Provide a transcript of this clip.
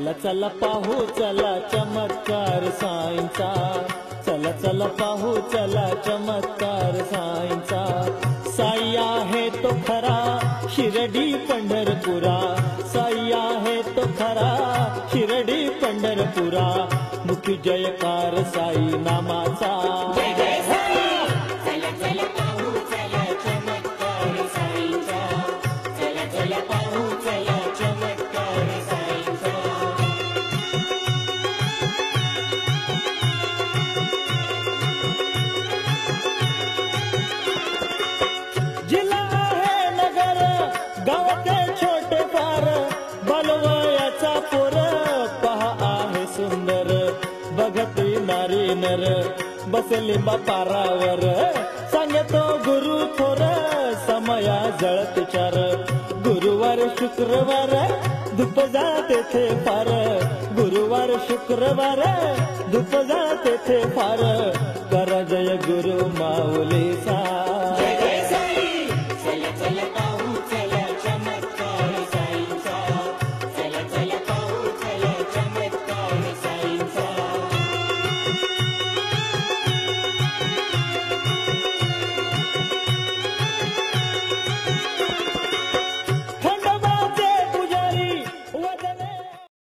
चला चला पाहू चला चमत्कार साईंचा, चला चला पाहू चला चमत्कार साईंचा। साई आहे तो खरा शिर्डी पंढरपुरा, साई आहे तो खरा शिर्डी पंढरपुरा। मुखी जयकार साई नामाचा। जिल्हा आहे नगर गावाचे छोटे फार, बलवयाचा पोर पहा आहे सुंदर। बघती नारी नर बसली पारावर, सांगतो गुरु थोर समया जळत चार। गुरुवार शुक्रवार धूप जाते थे फार, गुरुवार शुक्रवार धूप जाते थे फार। कर जय गुरु माऊली सा।